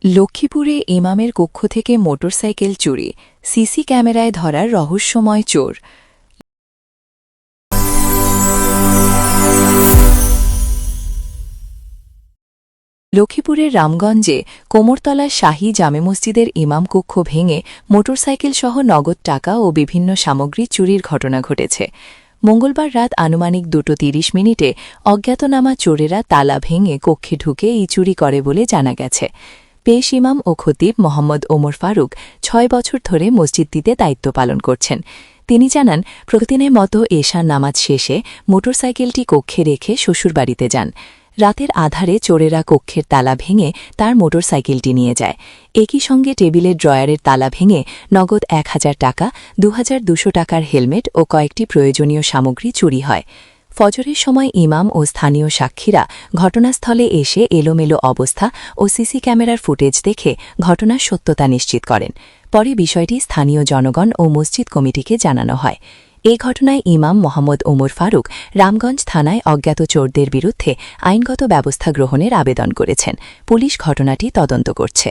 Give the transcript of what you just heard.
লক্ষ্মীপুরে ইমামের কক্ষ থেকে মোটরসাইকেল চুরি, সিসি ক্যামেরায় ধরার রহস্যময় চোর। লক্ষ্মীপুরের রামগঞ্জে কোমরতলা শাহী জামে মসজিদের ইমাম কক্ষ ভেঙে মোটরসাইকেলসহ নগদ টাকা ও বিভিন্ন সামগ্রী চুরির ঘটনা ঘটেছে। মঙ্গলবার রাত আনুমানিক 2:30 অজ্ঞাতনামা চোরেরা তালা ভেঙে কক্ষে ঢুকে এই চুরি করে বলে জানা গেছে। পেশ ইমাম ও খতিব মোহাম্মদ ওমর ফারুক 6 বছর ধরে মসজিদটিতে দায়িত্ব পালন করছেন। তিনি জানান, প্রতিদিনের মতো এশার নামাজ শেষে মোটরসাইকেলটি কক্ষে রেখে শ্বশুরবাড়িতে যান। রাতের আধারে চোরেরা কক্ষের তালা ভেঙে তার মোটরসাইকেলটি নিয়ে যায়। একই সঙ্গে টেবিলের ড্রয়ারের তালা ভেঙে নগদ 1000 টাকা, 2200 টাকার হেলমেট ও কয়েকটি প্রয়োজনীয় সামগ্রী চুরি হয়। ফজরের সময় ইমাম ও স্থানীয় সাক্ষীরা ঘটনাস্থলে এসে এলোমেলো অবস্থা ও সিসি ক্যামেরার ফুটেজ দেখে ঘটনার সত্যতা নিশ্চিত করেন। পরে বিষয়টি স্থানীয় জনগণ ও মসজিদ কমিটিকে জানানো হয়। এ ঘটনায় ইমাম মোহাম্মদ ওমর ফারুক রামগঞ্জ থানায় অজ্ঞাত চোরদের বিরুদ্ধে আইনগত ব্যবস্থা গ্রহণের আবেদন করেছেন। পুলিশ ঘটনাটি তদন্ত করছে।